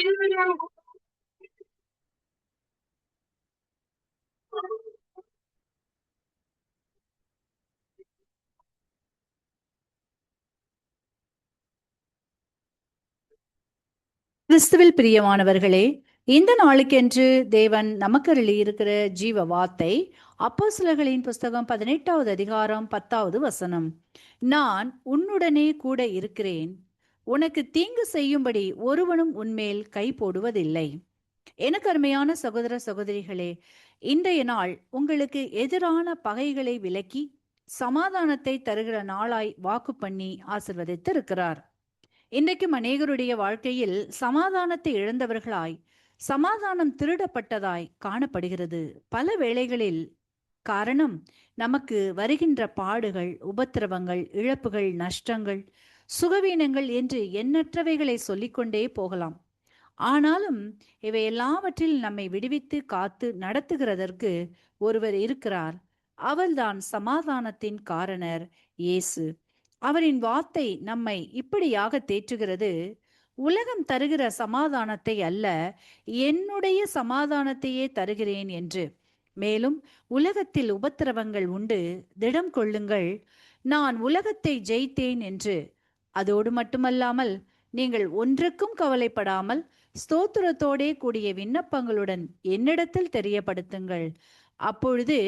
கிறிஸ்துவில் பிரியமானவர்களே, இந்த நாளுக்கென்று தேவன் நமக்கு அருளியிருக்கிற ஜீவ வார்த்தை அப்போஸ்தலர்களின் புஸ்தகம் 18வது அதிகாரம் 10வது வசனம். நான் உன்னுடனே கூட இருக்கிறேன், உனக்கு தீங்கு செய்யும்படி ஒருவனும் உன்மேல் கை போடுவதில்லை. எனக்கு அருமையான சகோதர சகோதரிகளே, இன்றைய நாள் உங்களுக்கு எதிரான பகைகளை விலக்கி சமாதானத்தை தருகிற நாளாய் வாக்கு பண்ணி ஆசிர்வதித்து இருக்கிறார். இன்றைக்கும் அநேகருடைய வாழ்க்கையில் சமாதானத்தை இழந்தவர்களாய், சமாதானம் திருடப்பட்டதாய் காணப்படுகிறது. பல வேளைகளில் காரணம் நமக்கு வருகின்ற பாடுகள், உபத்திரவங்கள், இழப்புகள், நஷ்டங்கள், சுகவீனங்கள் என்று எண்ணற்றவைகளை சொல்லிக்கொண்டே போகலாம். ஆனாலும் இவை எல்லாவற்றில் நம்மை விடுவித்து காத்து நடத்துகிறதற்கு ஒருவர் இருக்கிறார். அவர்தான் சமாதானத்தின் காரணர் இயேசு. அவரின் வார்த்தை நம்மை இப்படியாக தேற்றுகிறது: உலகம் தருகிற சமாதானத்தை அல்ல, என்னுடைய சமாதானத்தையே தருகிறேன் என்று. மேலும் உலகத்தில் உபத்திரவங்கள் உண்டு, திடம் கொள்ளுங்கள், நான் உலகத்தை ஜெயித்தேன் என்று. அதோடு மட்டுமல்லாமல் நீங்கள் ஒன்றுக்கும் கவலைப்படாமல் ஸ்தோத்திரத்தோடே கூடிய விண்ணப்பங்களுடன் என்னிடத்தில் தெரியப்படுத்துங்கள். அப்பொழுது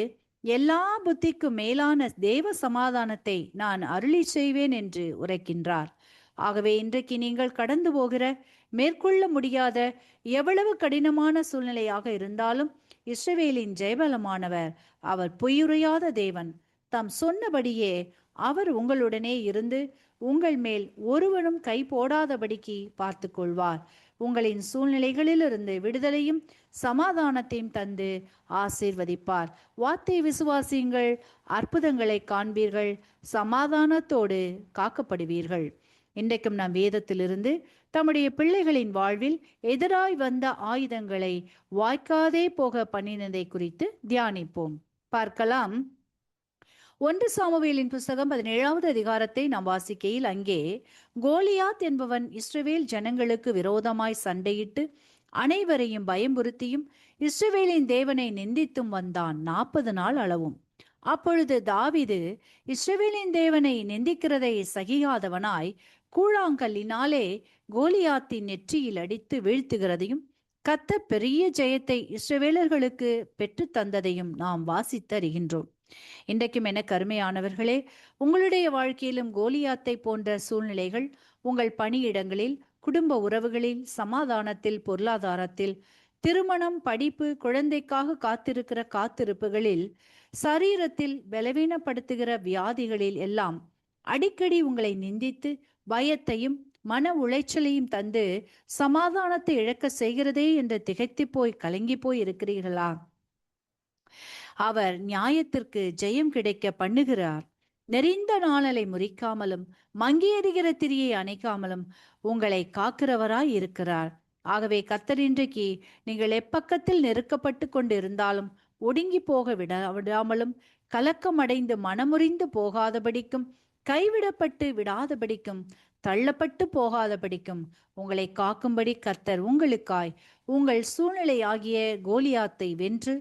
எல்லா புத்திக்கும் மேலான தேவ சமாதானத்தை நான் அருளி செய்வேன் என்று உரைக்கின்றார். ஆகவே இன்றைக்கு நீங்கள் கடந்து போகிற, மேற்கொள்ள முடியாத எவ்வளவு கடினமான சூழ்நிலையாக இருந்தாலும் இஸ்ரவேலின் ஜெயபலமானவர், அவர் பொய்யுரையாத தேவன், தாம் சொன்னபடியே அவர் உங்களுடனே இருந்து உங்கள் மேல் ஒருவனும் கை போடாதபடிக்கு பார்த்து கொள்வார். உங்களின் சூழ்நிலைகளிலிருந்து விடுதலையும் சமாதானத்தையும் தந்து ஆசீர்வதிப்பார். வார்த்தை விசுவாசியுங்கள், அற்புதங்களை காண்பீர்கள், சமாதானத்தோடு காக்கப்படுவீர்கள். இன்றைக்கும் நம் வேதத்திலிருந்து தம்முடைய பிள்ளைகளின் வாழ்வில் எதிராய் வந்த ஆயுதங்களை வாய்க்காதே போக பண்ணினதை குறித்து தியானிப்போம். பார்க்கலாம். 1 சாமுவேலின் புஸ்தகம் 17வது அதிகாரத்தை நாம் வாசிக்கையில், அங்கே கோலியாத் என்பவன் இஸ்ரவேல் ஜனங்களுக்கு விரோதமாய் சண்டையிட்டு அனைவரையும் பயமுறுத்தியும் இஸ்ரவேலின் தேவனை நிந்தித்தும் வந்தான் 40 நாள் அளவும். அப்பொழுது தாவீது இஸ்ரவேலின் தேவனை நிந்திக்கிறதை சகியாதவனாய் கூழாங்கல்லினாலே கோலியாத்தின் நெற்றியில் அடித்து வீழ்த்துகிறதையும் கர்த்தர் பெரிய ஜெயத்தை இஸ்ரவேலர்களுக்கு பெற்று தந்ததையும் நாம் வாசித்தறிகின்றோம். இன்றைக்கும் என கருமையானவர்களே, உங்களுடைய வாழ்க்கையிலும் கோலியாத்தை போன்ற சூழ்நிலைகள் உங்கள் பணியிடங்களில், குடும்ப உறவுகளில், சமாதானத்தில், பொருளாதாரத்தில், திருமணம், படிப்பு, குழந்தைக்காக காத்திருக்கிற காத்திருப்புகளில், சரீரத்தில் பலவீனப்படுத்துகிற வியாதிகளில் எல்லாம் அடிக்கடி உங்களை நிந்தித்து பயத்தையும் மன உளைச்சலையும் தந்து சமாதானத்தை இழக்க செய்கிறதே என்று திகைத்து போய் கலங்கி போய் இருக்கிறீர்களா? அவர் நியாயத்திற்கு ஜெயம் கிடைக்க பண்ணுகிறார். நெறிந்த நாளலை முறிக்காமலும் மங்கியெறிகிற திரியை அணைக்காமலும் உங்களை காக்கிறவராய் இருக்கிறார். ஆகவே கர்த்தர் இன்றைக்கு நீங்கள் எப்பக்கத்தில் நெருக்கப்பட்டு கொண்டு இருந்தாலும் ஒடுங்கி போக விடாமலும், கலக்கமடைந்து மனமுறிந்து போகாதபடிக்கும், கைவிடப்பட்டு விடாதபடிக்கும், தள்ளப்பட்டு போகாதபடிக்கும் உங்களை காக்கும்படி கர்த்தர் உங்களுக்காய் உங்கள் சூழ்நிலையாகிய கோலியாத்தை வென்று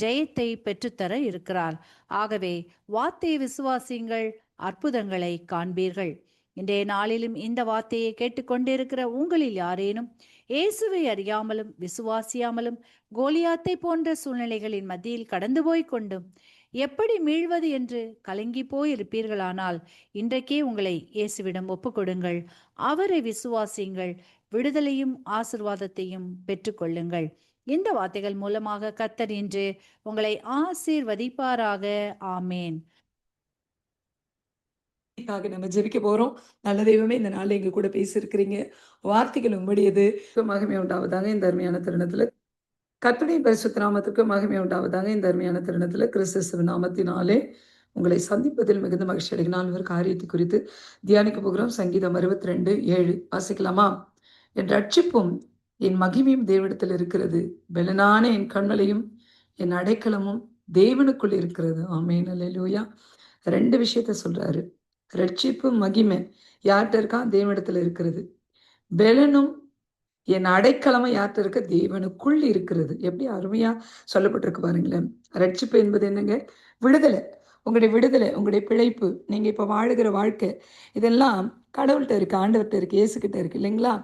ஜெயத்தை பெற்றுத்தர இருக்கிறார். ஆகவே வார்த்தையை விசுவாசியுங்கள், அற்புதங்களை காண்பீர்கள். இன்றைய நாளிலும் இந்த வார்த்தையை கேட்டுக்கொண்டிருக்கிற உங்களில் யாரேனும் இயேசுவை அறியாமலும் விசுவாசியாமலும் கோலியாத்தை போன்ற சூழ்நிலைகளின் மத்தியில் கடந்து போய் கொண்டும் எப்படி மீள்வது என்று கலங்கி போயிருப்பீர்களானால் இன்றைக்கே உங்களை இயேசுவிடம் ஒப்புக்கொடுங்கள். அவரை விசுவாசியுங்கள், விடுதலையும் ஆசிர்வாதத்தையும் பெற்றுக்கொள்ளுங்கள். இந்த வார்த்தைகள் மூலமாக கர்த்தர் இன்று உங்களை ஆசீர்வதிப்பாராக. ஆமேன். நம்ம ஜெபிக்க போறோம். நல்ல தெய்வமே, இந்த நாள்ல எங்க கூட பேசியிருக்கிறீங்க. வார்த்தைகள் உங்களுடையது. மகிமை உண்டாவதாக இந்த அருமையான தருணத்துல. கர்த்தருடைய பரிசுத்த நாமத்திற்கு மகிமை உண்டாவதாக இந்த அருமையான தருணத்துல. கிறிஸ்து நாமத்தினாலே உங்களை சந்திப்பதில் மிகுந்த மகிழ்ச்சி அடைகிறேன். ஒரு காரியத்தை குறித்து தியானிக்க போகிறோம். சங்கீதம் 62:7 வாசிக்கலாமா? என் ரட்சிப்பும் என் மகிமையும் தேவனிடத்தில் இருக்கிறது, பெலனான என் கண்மலையும் என் அடைக்கலமும் தேவனுக்குள் இருக்கிறது. ஆமென், அல்லேலூயா. 2 விஷயத்த சொல்றாரு. ரட்சிப்பு, மகிமை யார்கிட்ட இருக்கா? தேவனிடத்துல இருக்கிறது. பெலனும் என் அடைக்கலமா யார்கிட்ட இருக்க? தேவனுக்குள் இருக்கிறது. எப்படி அருமையா சொல்லப்பட்டிருக்கு பாருங்களேன். ரட்சிப்பு என்பது என்னங்க? விடுதலை. உங்களுடைய விடுதலை, உங்களுடைய பிழைப்பு, நீங்க இப்ப வாழுகிற வாழ்க்கை, இதெல்லாம் கடவுள்ட்ட இருக்கு, ஆண்டவர்ட்ட இருக்கு, இயேசுகிட்ட இருக்கு இல்லைங்களா?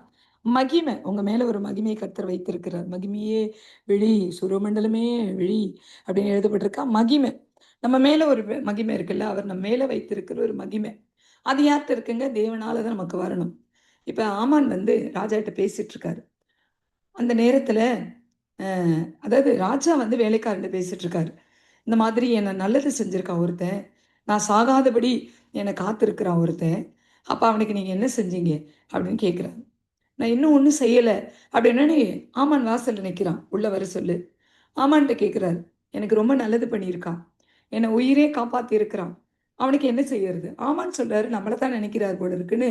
மகிமை, உங்க மேல ஒரு மகிமையை கர்த்தர் வைத்திருக்கிறார். மகிமையே விழி, சுரமண்டலமே விழி அப்படின்னு எழுதப்பட்டிருக்கா. மகிமை, நம்ம மேல ஒரு மகிமை இருக்குல்ல, அவர் நம்ம மேல வைத்திருக்கிற ஒரு மகிமை. அது யார்கிட்ட இருக்குங்க? தேவனால தான் நமக்கு வரணும். இப்ப ஆமான் வந்து ராஜாட்ட பேசிட்டு இருக்காரு. அந்த நேரத்துல அதாவது ராஜா வந்து வேலைக்காரன்ட்ட பேசிட்டு இருக்காரு. இந்த மாதிரி என்ன நல்லது செஞ்சிருக்கான் ஒருத்தன். நான் சாகாதபடி என்ன காத்திருக்கிறான் ஒருத்தன். அப்ப அவனுக்கு நீங்க என்ன செஞ்சீங்க? அப்படின்னு கேட்குறாங்க. நான் இன்னும் ஒண்ணும் செய்யல. அப்படின்னோனே ஆமான் வாசல்ல நிக்கிறான். உள்ள வர சொல்லு. ஆமான்ட்ட கேட்குறாரு. எனக்கு ரொம்ப நல்லது பண்ணியிருக்கான். என்ன உயிரே காப்பாத்தியிருக்கிறான். அவனுக்கு என்ன செய்யறது? ஆமான்னு சொல்றாரு. நம்மள தான் நினைக்கிறார் போல இருக்குன்னு.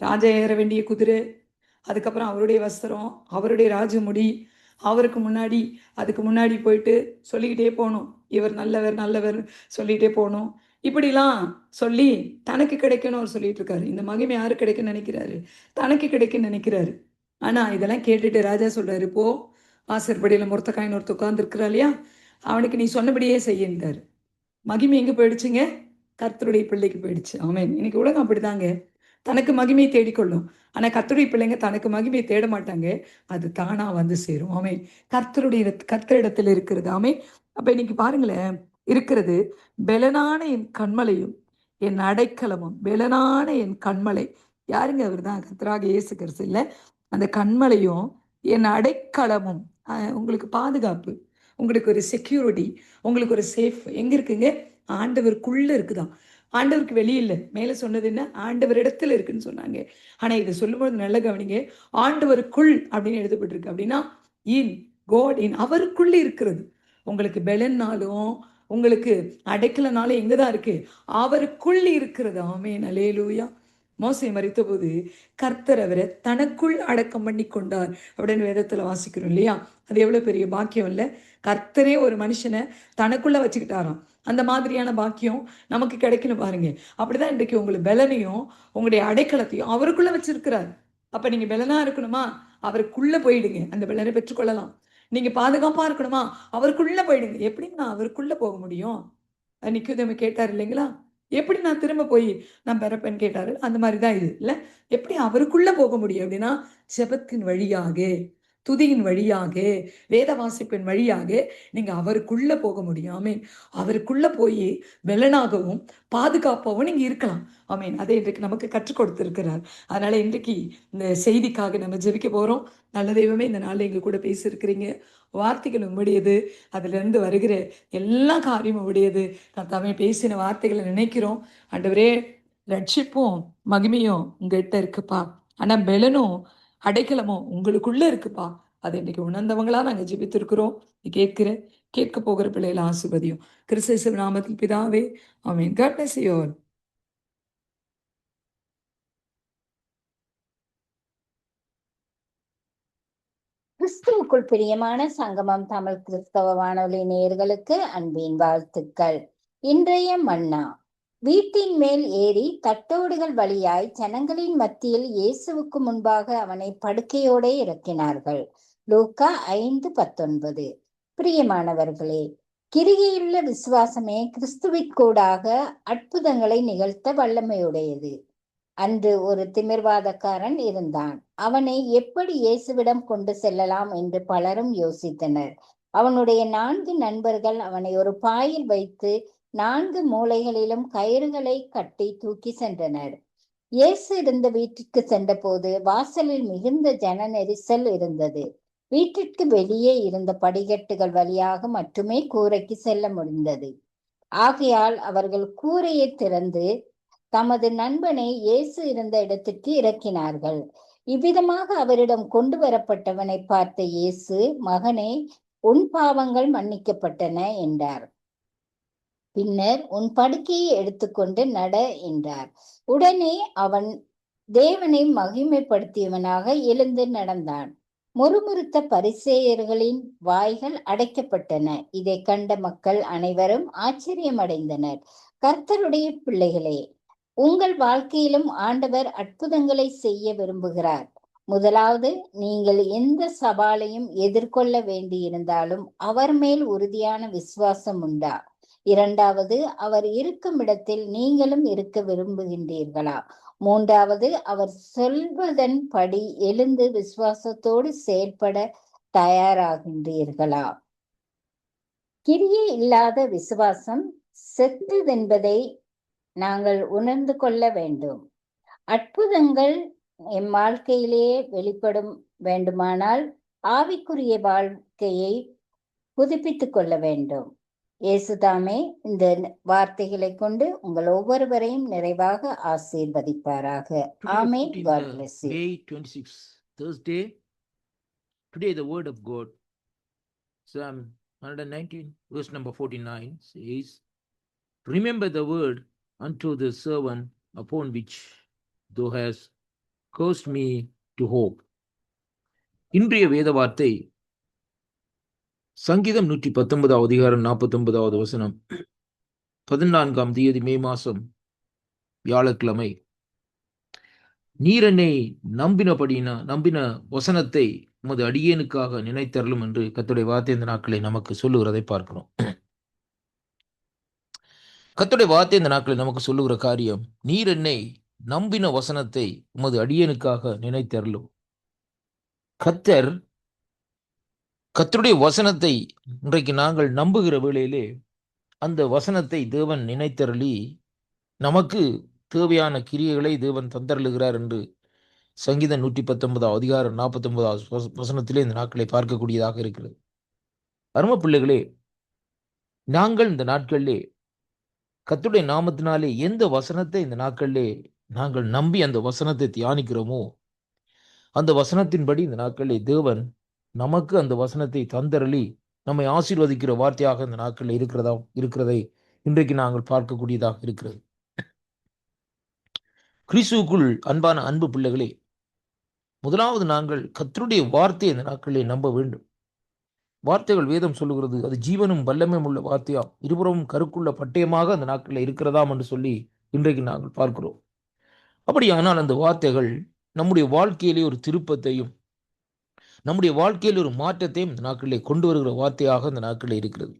ராஜா ஏற வேண்டிய குதிரை, அதுக்கப்புறம் அவருடைய வஸ்திரம், அவருடைய ராஜமுடி, அவருக்கு முன்னாடி அதுக்கு முன்னாடி போயிட்டு சொல்லிக்கிட்டே போணும். இவர் நல்லவர், நல்லவர் சொல்லிட்டே போணும். இப்படிலாம் சொல்லி தனக்கு கிடைக்கும்னு அவர் சொல்லிட்டு இருக்காரு. இந்த மகிமை யாருக்கு கிடைக்கும்னு நினைக்கிறாரு? தனக்கு கிடைக்கும்னு நினைக்கிறாரு. ஆனா இதெல்லாம் கேட்டுட்டு ராஜா சொல்றாரு, "போ, வாசற்படியில மொர்தெகாய்ன்னு ஒருத்தன் உட்கார்ந்திருக்கிறான் இல்லையா? அவனுக்கு நீ சொன்னபடியே செய்யின்றாரு." மகிமை எங்க போயிடுச்சுங்க? கர்த்தருடைய பிள்ளைக்கு போயிடுச்சு. ஆமென். இன்னைக்கு உலகம் அப்படிதாங்க. தனக்கு மகிமையை தேடிக்கொள்ளும். ஆனா கர்த்தருடைய பிள்ளைங்க தனக்கு மகிமையை தேட மாட்டாங்க. அது தானா வந்து சேரும். ஆமென். கர்த்தரிடத்தில் இருக்கிறது. ஆமென். அப்ப இன்னைக்கு பாருங்களேன், இருக்கிறது பெலனான என் கன்மலையும், என் அடைக்கலமும், பெலனான என் கன்மலை. யாருங்க அவர்தான்? கர்த்தராகிய இயேசு கிறிஸ்து இல்ல. அந்த கன்மலையும், என் அடைக்கலமும், உங்களுக்கு பாதுகாப்பு, உங்களுக்கு ஒரு செக்யூரிட்டி, உங்களுக்கு ஒரு சேஃப் எங்க இருக்குங்க? ஆண்டவருக்குள்ள இருக்குதாம். ஆண்டவருக்கு வெளிய இல்ல. மேல சொன்னது என்ன? ஆண்டவரிடத்துல இருக்குன்னு சொன்னாங்க. ஆனா இத சொல்லும்போது நல்லா கவனிங்க. ஆண்டவருக்குள் அப்படின்னு எழுதப்பட்டிருக்கு. அப்படின்னா, இன் காட் இன் அவருக்குள்ள இருக்கிறது. உங்களுக்கு பெலன்னாலும், உங்களுக்கு அடைக்கலனாலும் எங்க தான் இருக்கு? அவருக்குள் இருக்கிறது. ஆமென். அல்லேலூயா. மோசே மரித்தபோது கர்த்தர் அவரை தனக்குள் அடக்கம் பண்ணி கொண்டார் அப்படின்னு வேதத்துல வாசிக்கிறோம் இல்லையா? அது எவ்வளவு பெரிய பாக்கியம் இல்ல? கர்த்தரே ஒரு மனுஷனை தனக்குள்ள வச்சுக்கிட்டாராம். அந்த மாதிரியான பாக்கியம் நமக்கு கிடைக்கணும் பாருங்க. அப்படிதான் இன்றைக்கு உங்களுக்கு பெலனையும், உங்களுடைய அடைக்கலத்தையும் அவருக்குள்ள வச்சிருக்கிறார். அப்ப நீங்க பெலனா இருக்கணுமா? அவருக்குள்ள போயிடுங்க. அந்த பெலனை பெற்றுக்கொள்ளலாம். நீங்க பாதுகாப்பா இருக்கணுமா? அவருக்குள்ள போயிடுங்க. எப்படிங்க நான் அவருக்குள்ள போக முடியும்? நிக்கோதேமு கேட்டாரு இல்லைங்களா? எப்படி நான் திரும்ப போய் நான் பெறப்பேன்னு கேட்டாரு. அந்த மாரி தான் இது இல்ல. எப்படி அவருக்குள்ள போக முடியும் அப்படின்னா, ஜெபத்தின் வழியாக, துதியின் வழியாக, வேத வாசிப்பின் வழியாக நீங்க அவருக்குள்ள போக முடியும். ஆமென். அவருக்குள்ள போயி பெலனாகவும், பாதுகாப்பாவும் நீங்க இருக்கலாம். ஆமென். அதை இன்றைக்கு நமக்கு கற்றுக் கொடுத்திருக்கிறார். அதனால இன்றைக்கு இந்த செய்திக்காக நம்ம ஜெபிக்க போறோம். நல்ல தெய்வமே இந்த நாள்ல எங்க கூட பேசியிருக்கிறீங்க. வார்த்தைகள் உம்முடையது. அதிலிருந்து வருகிற எல்லா காரியமும் உடையது. கர்த்தாவே பேசின வார்த்தைகள நினைக்கிறோம். ஆண்டவரே, ரட்சிப்பும், மகிமையும் உங்ககிட்ட இருக்குப்பா. ஆனா பெலனும், அடைக்கலமும் உங்களுக்குள்ள இருக்குப்பா. அதை இன்னைக்கு உணர்ந்தவங்களா நாங்க ஜெபித்திருக்கிறோம். கேட்கிற, கேட்க போகிற பிள்ளைகள ஆசீர்வதியும். கிறிஸ்து இயேசுவின் நாமத்தில் பிதாவே, amen. God bless you all. கிறிஸ்துவுக்குள் பிரியமான சங்கமம் தமிழ் கிறிஸ்தவ வானொலி நேயர்களுக்கு அன்பின் வாழ்த்துக்கள். இன்றைய மன்னா. வீட்டின் மேல் ஏறி தட்டோடுகள் வழியாய் ஜனங்களின் மத்தியில் இயேசுவுக்கு முன்பாக அவனை படுக்கையோடே இறக்கினார்கள். லூக்கா 5:19. பிரியமானவர்களே, கிரிகையுள்ள விசுவாசமே கிறிஸ்துவிற்கூடாக அற்புதங்களை நிகழ்த்த வல்லமையுடையது. அன்று ஒரு திமிர்வாதக்காரன் இருந்தான். அவனை எப்படி இயேசுவிடம் கொண்டு செல்லலாம் என்று பலரும் யோசித்தனர். அவனுடைய 4 நண்பர்கள் அவனை ஒரு பாயில் வைத்து 4 மூலைகளிலும் கயிறுகளை கட்டி தூக்கி சென்றனர். இயேசு இருந்த வீட்டிற்கு சென்றபோது வாசலில் மிகுந்த ஜன நெரிசல் இருந்தது. வீட்டிற்கு வெளியே இருந்த படிக்கட்டுகள் வழியாக மட்டுமே கூரைக்கு செல்ல முடிந்தது. ஆகையால் அவர்கள் கூரையை திறந்து தமது நண்பனை இயேசு இருந்த இடத்திற்கு இறக்கினார்கள். இவ்விதமாக அவரிடம் கொண்டு வரப்பட்டவனை பார்த்த இயேசு, மகனே, உன் பாவங்கள் மன்னிக்கப்பட்டன என்றார். பின்னர் உன் படுக்கையை எடுத்துக்கொண்டு நட என்றார். உடனே அவன் தேவனை மகிமைப்படுத்தியவனாக எழுந்து நடந்தான். முறுமுறுத்த பரிசேயர்களின் வாய்கள் அடைக்கப்பட்டன. இதை கண்ட மக்கள் அனைவரும் ஆச்சரியமடைந்தனர். கர்த்தருடைய பிள்ளைகளே, உங்கள் வாழ்க்கையிலும் ஆண்டவர் அற்புதங்களை செய்ய விரும்புகிறார். முதலாவது, நீங்கள் எந்த சவாலையும் எதிர்கொள்ள வேண்டியிருந்தாலும் அவர் மேல் உறுதியான விசுவாசம் உண்டா? இரண்டாவது, அவர் இருக்கும் இடத்தில் நீங்களும் இருக்க விரும்புகின்றீர்களா? மூன்றாவது, அவர் சொல்வதன் படி எழுந்து விசுவாசத்தோடு செயல்பட தயாராகின்றீர்களா? கிரியை இல்லாத விசுவாசம் செத்ததென்பதை நாங்கள் உணர்ந்து கொள்ள வேண்டும். அற்புதங்கள் எம் வாழ்க்கையிலேயே வெளிப்படும் வேண்டுமானால் ஆவிக்குரிய வாழ்க்கையை புதுப்பித்துக் கொள்ள வேண்டும். இயேசுதாமே இந்த வார்த்தைகளை கொண்டு உங்கள் ஒவ்வொருவரையும் நிறைவாக ஆசீர்வதிப்பாராக. ஆமென். God bless you. May 26, Thursday. Today the word of God, Psalm 119, verse number 49 says, "Remember the word unto the servant upon which thou hast caused me to hope." இன்றைய வேத வார்த்தை சங்கீதம் 119 அதிகாரம் 49வது வசனம், 14ஆம் தேதி மே மாசம் வியாழக்கிழமை. நீர் என்னை நம்பின வசனத்தை உமது அடியேனுக்காக நினைத்தருளும் என்று கர்த்தருடைய வார்த்தை இந்த நாட்களை நமக்கு சொல்லுகிறதை பார்க்கிறோம். கர்த்தருடைய வார்த்தை இந்த நாட்களை நமக்கு சொல்லுகிற காரியம், நீர் என்னை நம்பின வசனத்தை உமது அடியேனுக்காக நினைத்தருளும். கர்த்தருடைய வசனத்தை இன்றைக்கு நாங்கள் நம்புகிற வேளையிலே அந்த வசனத்தை தேவன் நினைத்தருளி நமக்கு தேவையான கிரியைகளை தேவன் தந்தருளுகிறார் என்று சங்கீதம் 119 அதிகாரம் 49 வசனத்திலே இந்த நாட்களை பார்க்கக்கூடியதாக இருக்கிறது. அருமை பிள்ளைகளே, நாங்கள் இந்த நாட்களிலே கர்த்தருடைய நாமத்தினாலே எந்த வசனத்தை இந்த நாட்களிலே நாங்கள் நம்பி அந்த வசனத்தை தியானிக்கிறோமோ அந்த வசனத்தின்படி இந்த நாட்களிலே தேவன் நமக்கு அந்த வசனத்தை தந்தருளி நம்மை ஆசீர்வதிக்கிற வார்த்தையாக இந்த நாட்களில் இருக்கிறதை இன்றைக்கு நாங்கள் பார்க்கக்கூடியதாக இருக்கிறது. கிறிஸ்துவுக்குள் அன்பான அன்பு பிள்ளைகளே, முதலாவது நாங்கள் கர்த்தருடைய வார்த்தையை இந்த நாட்களிலே நம்ப வேண்டும். வார்த்தைகள் வேதம் சொல்லுகிறது, அது ஜீவனும் வல்லமையும் உள்ள வார்த்தையா, இருபுறமும் கருக்குள்ள பட்டயமாக அந்த நாட்களில் இருக்கிறதாம் என்று சொல்லி இன்றைக்கு நாங்கள் பார்க்கிறோம். அப்படியானால் அந்த வார்த்தைகள் நம்முடைய வாழ்க்கையிலே ஒரு திருப்பத்தையும் நம்முடைய வாழ்க்கையில் ஒரு மாற்றத்தையும் இந்த நாட்களிலே கொண்டு வருகிற வார்த்தையாக இந்த நாட்களில் இருக்கிறது.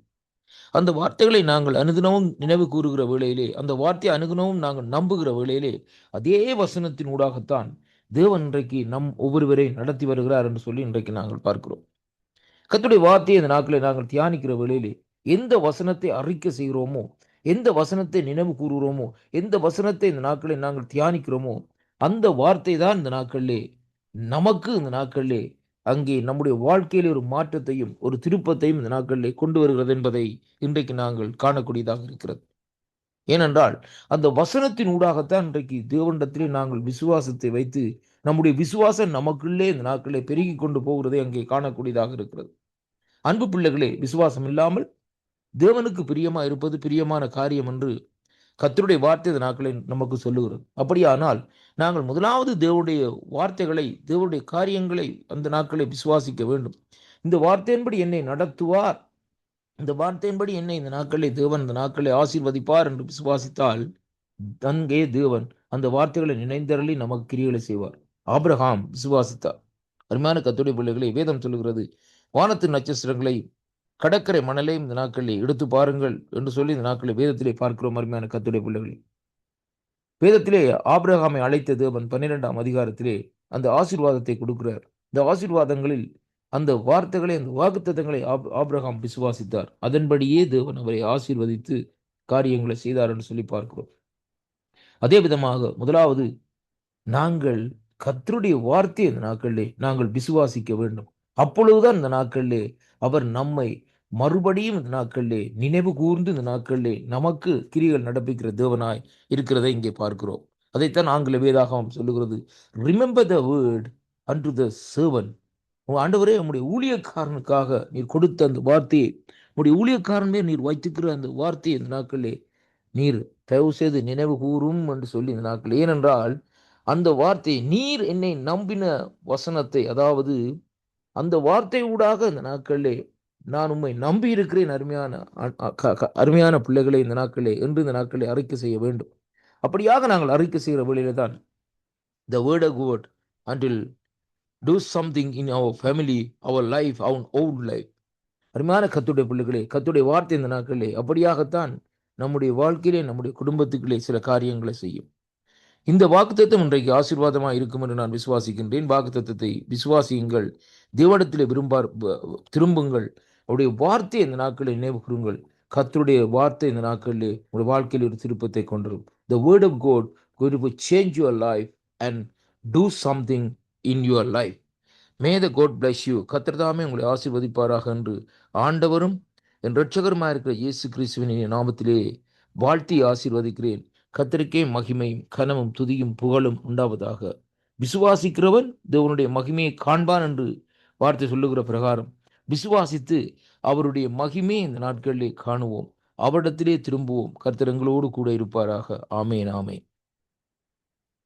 அந்த வார்த்தைகளை நாங்கள் அனுதினமும் நினைவு கூறுகிற வேளையிலே, அந்த வார்த்தையை அனுதினமும் நாங்கள் நம்புகிற வேளையிலே, அதே வசனத்தின் ஊடாகத்தான் தேவன் இன்றைக்கு நம் ஒவ்வொருவரையும் நடத்தி வருகிறார் என்று சொல்லி இன்றைக்கு நாங்கள் பார்க்கிறோம். கர்த்தருடைய வார்த்தையை இந்த நாட்களை நாங்கள் தியானிக்கிற வேளையிலே எந்த வசனத்தை அறிக்கை செய்கிறோமோ, எந்த வசனத்தை நினைவு கூறுகிறோமோ, எந்த வசனத்தை இந்த நாட்களை நாங்கள் தியானிக்கிறோமோ, அந்த வார்த்தை தான் இந்த நாட்களிலே நமக்கு இந்த நாட்களிலே அங்கே நம்முடைய வாழ்க்கையிலே ஒரு மாற்றத்தையும் ஒரு திருப்பத்தையும் இந்த நாட்களிலே கொண்டு வருகிறது என்பதை இன்றைக்கு நாங்கள் காணக்கூடியதாக இருக்கிறது. ஏனென்றால் அந்த வசனத்தின் ஊடாகத்தான் இன்றைக்கு தேவனிடத்திலே நாங்கள் விசுவாசத்தை வைத்து நம்முடைய விசுவாசம் நமக்குள்ளே இந்த நாட்களிலே பெருகி கொண்டு போகிறதை அங்கே காணக்கூடியதாக இருக்கிறது. அன்பு பிள்ளைகளே, விசுவாசம் இல்லாமல் தேவனுக்கு பிரியமா இருப்பது பிரியமான காரியம் என்று கர்த்தருடைய வார்த்தை இந்த நாட்களை நமக்கு சொல்லுகிறது. அப்படியானால் நாங்கள் முதலாவது தேவனுடைய வார்த்தைகளை, தேவனுடைய காரியங்களை அந்த நாட்களை விசுவாசிக்க வேண்டும். இந்த வார்த்தையின்படி என்னை நடத்துவார், இந்த வார்த்தையின்படி என்னை இந்த நாட்களை தேவன் இந்த நாட்களை ஆசீர்வதிப்பார் என்று விசுவாசித்தால் அங்கே தேவன் அந்த வார்த்தைகளை நினைந்தருளி நமக்கு கிரியைகளை செய்வார். ஆபிரகாம் விசுவாசித்தார். அருமையான கர்த்தருடைய பிள்ளைகளை, வேதம் சொல்லுகிறது, வானத்து நட்சத்திரங்களை கடற்கரை மணலையும் இந்த நாட்களில் எடுத்து பாருங்கள் என்று சொல்லி இந்த நாட்களில் வேதத்திலே பார்க்கிறோம். அருமையான கர்த்தருடைய பிள்ளைகளே, வேதத்திலே ஆபிரகாமை அழைத்த தேவன் 12ஆம் அதிகாரத்திலே அந்த ஆசீர்வாதத்தை கொடுக்கிறார். இந்த ஆசீர்வாதங்களில் அந்த வார்த்தைகளை, அந்த வாக்குத்தத்தங்களை ஆபிரகாம் விசுவாசித்தார். அதன்படியே தேவன் அவரை ஆசீர்வதித்து காரியங்களை செய்தார் என்று சொல்லி பார்க்கிறோம். அதே விதமாக முதலாவது நாங்கள் கர்த்தருடைய வார்த்தையை இந்த நாட்களிலே நாங்கள் விசுவாசிக்க வேண்டும். அப்பொழுதுதான் இந்த நாட்களிலே அவர் நம்மை மறுபடியும் இந்த நாட்களிலே நினைவு கூர்ந்து இந்த நாட்களிலே நமக்கு கிரியைகள் நடப்பிக்கிற தேவனாய் இருக்கிறதை இங்கே பார்க்கிறோம். அதைத்தான் ஆங்கில வேதாகமம் சொல்லுகிறது, remember the word and the servant. ஆண்டவரே, உம்முடைய ஊழியக்காரனுக்காக நீர் கொடுத்த அந்த வார்த்தையை, உம்முடைய ஊழியக்காரனே நீர் வைத்துக்கிற அந்த வார்த்தையை இந்த நாட்களிலே நீர் தயவு செய்து நினைவு கூறும் என்று சொல்லி இந்த நாட்கள். ஏனென்றால் அந்த வார்த்தை, நீர் என்னை நம்பின வசனத்தை, அதாவது அந்த வார்த்தை ஊடாக இந்த நாட்களிலே நான் உம்மை நம்பி இருக்கிறேன் அருமையான பிள்ளைகளை இந்த நாட்களே என்று இந்த நாட்களை அறிக்கை செய்ய வேண்டும். அப்படியாக நாங்கள் அறிக்கை செய்கிற வேளையில தான் the word of God until Do something in our family, our life, our own life. அருமையான கர்த்தருடைய பிள்ளைகளே, கர்த்தருடைய வார்த்தை இந்த நாட்களிலே அப்படியாகத்தான் நம்முடைய வாழ்க்கையிலே, நம்முடைய குடும்பத்துக்குள்ளே சில காரியங்களை செய்யும். இந்த வாக்குத்தத்தம் இன்றைக்கு ஆசீர்வாதமாக இருக்கும் என்று நான் விசுவாசிக்கின்றேன். வாக்குத்தத்தத்தை விசுவாசியுங்கள், தேவனிடத்திலே திரும்புங்கள், அவருடைய வார்த்தையை இந்த நாட்களில் நினைவு கூறுங்கள். கர்த்தருடைய வார்த்தை இந்த நாட்களிலே உங்களுடைய வாழ்க்கையில் ஒரு திருப்பத்தை கொண்டிருக்கும். The word of God going to change your life and do something in your life. May the God bless you. கர்த்தர் தாமே உங்களை ஆசீர்வதிப்பாராக என்று ஆண்டவரும் என் இரட்சகருமாக இருக்கிற இயேசு கிறிஸ்துவின் நாமத்திலே வாழ்த்தி ஆசீர்வதிக்கிறேன். கர்த்தருக்கே மகிமையும் கனமும் துதியும் புகழும் உண்டாவதாக. விசுவாசிக்கிறவன் தேவனுடைய மகிமையை காண்பான் என்று வார்த்தை சொல்லுகிற பிரகாரம் விசுவாசித்து அவருடைய மகிமையை இந்த நாட்களிலே காணுவோம், அவரிடத்திலே திரும்புவோம். கர்த்தர் எங்களோடு கூட இருப்பாராக. ஆமேன், ஆமேன்.